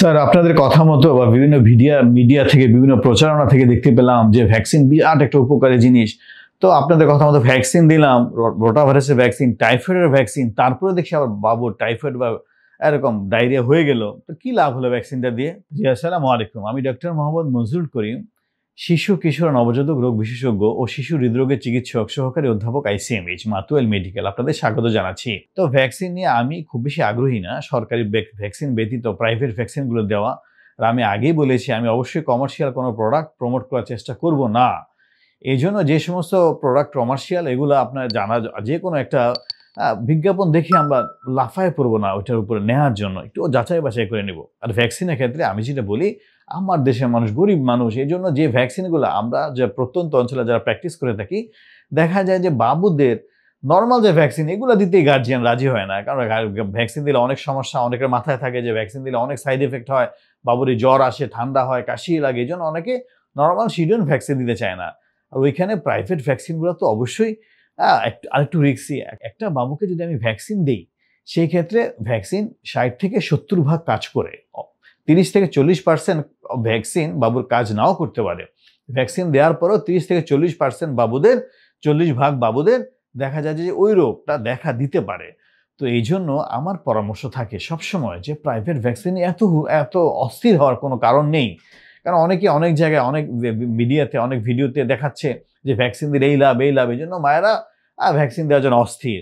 Sir আপনাদের কথা মতো বা বিভিন্ন মিডিয়া থেকে বিভিন্ন প্রচারণা থেকে দেখতে পেলাম যে ভ্যাকসিন বিরাট একটা উপকারী জিনিস। তো আপনাদের কথা মতো ভ্যাকসিন দিলাম, রোটা ভাইরাসের ভ্যাকসিন, টাইফয়েডের ভ্যাকসিন, তারপরে দেখি আবার বাবুর টাইফয়েড বা এরকম ডায়রিয়া হয়ে গেল। তো কি লাভ হলো ভ্যাকসিনটা দিয়ে? জি আসসালামু আলাইকুম, আমি ডক্টর মোহাম্মদ মনজুরুল করিম, শিশু কিশোর নবজাতক রোগ বিশেষজ্ঞ ও শিশু হৃদরোগের চিকিৎসক, সহকারী অধ্যাপক আইসিএমএইচ, মাতুয়েল মেডিকেল। আপনাদের স্বাগত জানাচ্ছি। তো ভ্যাকসিন নিয়ে আমি খুব বেশি আগ্রহী না, সরকারি ভ্যাকসিন ব্যতীত প্রাইভেট ভ্যাকসিনগুলো দেওয়া। আর আমি আগেই বলেছি, আমি অবশ্যই কমার্শিয়াল কোনো প্রোডাক্ট প্রমোট করার চেষ্টা করব না। এই জন্য যে সমস্ত প্রোডাক্ট কমার্শিয়াল, এগুলো আপনার জানা, যে কোনো একটা বিজ্ঞাপন দেখে আমরা লাফায় পড়বো না, ওইটার উপরে নেওয়ার জন্য একটু যাচাই বাছাই করে নেব। আর ভ্যাকসিনের ক্ষেত্রে আমি যেটা বলি, আমার দেশের মানুষ গরিব মানুষ, এই জন্য যে ভ্যাকসিনগুলো আমরা যে প্রত্যন্ত অঞ্চলে যারা প্র্যাকটিস করে থাকি, দেখা যায় যে বাবুদের নর্মাল যে ভ্যাকসিন, এগুলো দিতেই গার্জিয়ান রাজি হয় না। কারণ ভ্যাকসিন দিলে অনেক সমস্যা, অনেকের মাথায় থাকে যে ভ্যাকসিন দিলে অনেক সাইড এফেক্ট হয়, বাবুর জ্বর আসে, ঠান্ডা হয়, কাশি লাগে। এই জন্য অনেকে নর্মাল শিডিউল ভ্যাকসিন দিতে চায় না। আর ওইখানে প্রাইভেট ভ্যাকসিনগুলো তো অবশ্যই আরেকটু রিস্কি। একটা বাবুকে যদি আমি ভ্যাকসিন দিই, সেই ক্ষেত্রে ভ্যাকসিন 60 থেকে 70% কাজ করে। 30 থেকে 40% ভ্যাকসিন বাবুর কাজ নাও করতে পারে। ভ্যাকসিন দেওয়ার পরও 30 থেকে 40% বাবুদের, 40% বাবুদের দেখা যায় যে ওই রোগটা দেখা দিতে পারে। তো এই জন্য আমার পরামর্শ থাকে সবসময় যে প্রাইভেট ভ্যাকসিন এত অস্থির হওয়ার কোনো কারণ নেই। কারণ অনেকে অনেক জায়গায়, অনেক মিডিয়াতে, অনেক ভিডিওতে দেখাচ্ছে যে ভ্যাকসিন দিলে এই লাভ, এই লাভ। এই জন্য মায়েরা ভ্যাকসিন দেওয়ার জন্য অস্থির।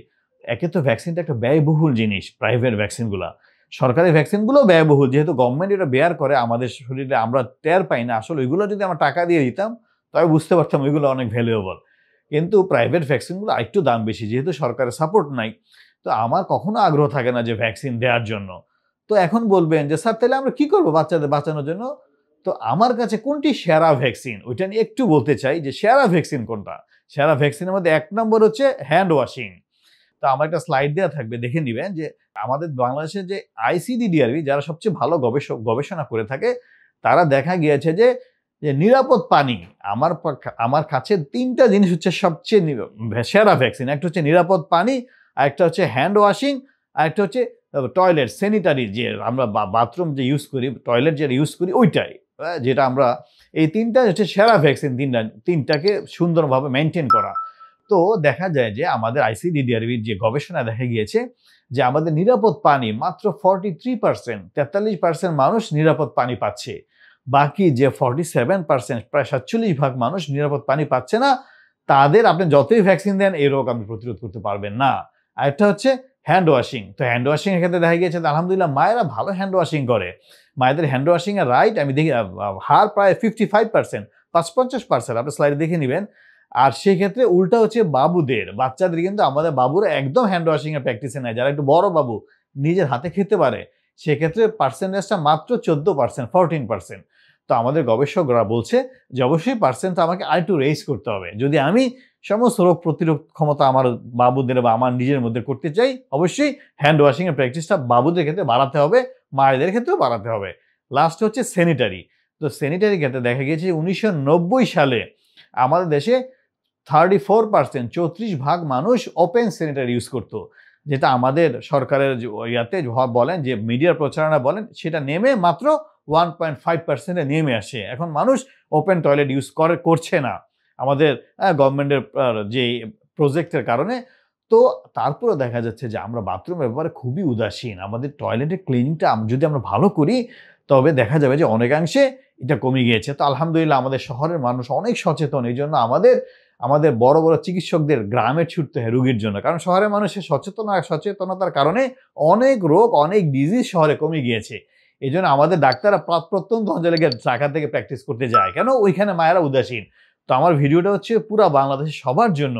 একে তো ভ্যাকসিনটা একটা ব্যয়বহুল জিনিস, প্রাইভেট ভ্যাকসিনগুলা। সরকারি ভ্যাকসিনগুলো ব্যয়বহুল, যেহেতু গভর্নমেন্ট এটা বেয়ার করে, আমাদের শরীরে আমরা টের পাই না। আসলে ওইগুলো যদি আমরা টাকা দিয়ে দিতাম, তবে বুঝতে পারতাম ওইগুলো অনেক ভ্যালুয়েবল। কিন্তু প্রাইভেট ভ্যাকসিনগুলো আরেকটু দাম বেশি, যেহেতু সরকারের সাপোর্ট নাই। তো আমার কখনো আগ্রহ থাকে না যে ভ্যাকসিন দেওয়ার জন্য। তো এখন বলবেন যে স্যার তাহলে আমরা কি করবো বাচ্চাদের বাঁচানোর জন্য? তো আমার কাছে কোনটি সেরা ভ্যাকসিন, ওইটা নিয়ে একটু বলতে চাই যে সেরা ভ্যাকসিন কোনটা। সেরা ভ্যাকসিনের মধ্যে 1 নম্বর হচ্ছে হ্যান্ড ওয়াশিং। তো আমার একটা স্লাইড দেওয়া থাকবে, দেখে নিবেন যে আমাদের বাংলাদেশের যে আইসিডিডিআরবি, যারা সবচেয়ে ভালো গবেষণা করে থাকে, তারা দেখা গিয়েছে যে নিরাপদ পানি, আমার কাছে 3টা জিনিস হচ্ছে সবচেয়ে সেরা ভ্যাকসিন। একটা হচ্ছে নিরাপদ পানি, আরেকটা হচ্ছে হ্যান্ড ওয়াশিং, আরেকটা হচ্ছে টয়লেট স্যানিটারি, যে আমরা বাথরুম যে ইউজ করি, টয়লেট যেটা ইউজ করি, ওইটাই যেটা আমরা, এই 3টা হচ্ছে সেরা ভ্যাকসিন। তিনটাকে সুন্দরভাবে মেনটেন করা। তো দেখা যায় যে আমাদের আইসিডিডিআরবির যে গবেষণা দেখা গিয়েছে যে আমাদের নিরাপদ পানি মাত্র 43% মানুষ নিরাপদ পানি পাচ্ছে। বাকি যে 47%, প্রায় 47% মানুষ নিরাপদ পানি পাচ্ছে না, তাদের আপনি যতই ভ্যাকসিন দেন, এই রোগ আপনি প্রতিরোধ করতে পারবেন না। আরেকটা হচ্ছে হ্যান্ড ওয়াশিং। তো হ্যান্ড ওয়াশিং এর ক্ষেত্রে দেখা গিয়েছে আলহামদুলিল্লাহ মায়েরা ভালো হ্যান্ড ওয়াশিং করে। মায়েদের হ্যান্ড ওয়াশিং এর রাইট আমি দেখি হার প্রায় 55%, 50% আপনি স্লাইডে দেখে নেবেন। আর সেক্ষেত্রে উল্টা হচ্ছে বাবুদের, বাচ্চাদের, কিন্তু আমাদের বাবুরা একদম হ্যান্ড ওয়াশিং এর প্র্যাকটিসে নেয়। যারা একটু বড় বাবু, নিজের হাতে খেতে পারে, সেক্ষেত্রে পার্সেন্টেজটা মাত্র 14%, 14%। তো আমাদের গবেষকরা বলছে যে অবশ্যই পার্সেন্টটা আমাকে আরেকটু রেইজ করতে হবে। যদি আমি সমস্ত রোগ প্রতিরোধ ক্ষমতা আমার বাবুদের বা আমার নিজের মধ্যে করতে চাই, অবশ্যই হ্যান্ড ওয়াশিং এর প্র্যাকটিসটা বাবুদের ক্ষেত্রে বাড়াতে হবে, মায়েদের ক্ষেত্রেও বাড়াতে হবে। লাস্ট হচ্ছে স্যানিটারি। তো স্যানিটারি ক্ষেত্রে দেখা গিয়েছে 1990 সালে আমাদের দেশে 34%, 34% মানুষ ওপেন স্যানিটারি ইউজ করতো, যেটা আমাদের সরকারের ইয়াতে বলেন, যে মিডিয়ার প্রচারণা বলেন, সেটা নেমে মাত্র 1.5%-এ নেমে আসে। এখন মানুষ ওপেন টয়লেট ইউজ করছে না আমাদের গভর্নমেন্টের যে প্রজেক্টের কারণে। তো তারপরে দেখা যাচ্ছে যে আমরা বাথরুমের ব্যাপারে খুবই উদাসীন। আমাদের টয়লেটের ক্লিনিংটা যদি আমরা ভালো করি, তবে দেখা যাবে যে অনেকাংশে এটা কমে গিয়েছে। তো আলহামদুলিল্লাহ আমাদের শহরের মানুষ অনেক সচেতন। এই জন্য আমাদের বড় বড় চিকিৎসকদের গ্রামে ছুটতে হয় রোগীর জন্য। কারণ শহরের মানুষের সচেতনতার কারণে অনেক রোগ, অনেক ডিজিজ শহরে কমে গিয়েছে। এই জন্য আমাদের ডাক্তাররা প্রত্যন্ত অঞ্চলে গিয়ে ঢাকা থেকে প্র্যাকটিস করতে যায়। কেন? ওইখানে মায়েরা উদাসীন। তো আমার ভিডিওটা হচ্ছে পুরা বাংলাদেশের সবার জন্য,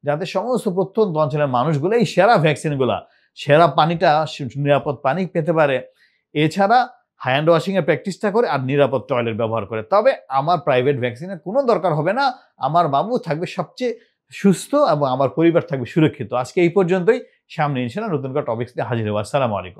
যাতে সমস্ত প্রত্যন্ত অঞ্চলের মানুষগুলো এই সেরা ভ্যাকসিনগুলা, সেরা পানিটা, নিরাপদ পানি পেতে পারে। এছাড়া হ্যান্ড ওয়াশিং এর প্র্যাকটিসটা করে আর নিরাপদ টয়লেট ব্যবহার করে। তবে আমার প্রাইভেট ভ্যাকসিনের কোনো দরকার হবে না। আমার বাবু থাকবে সবচেয়ে সুস্থ এবং আমার পরিবার থাকবে সুরক্ষিত। আজকে এই পর্যন্তই। সামনে ইনশাআল্লাহ নতুন কোনো টপিকস নিয়ে হাজির হবো। আসসালামু আলাইকুম।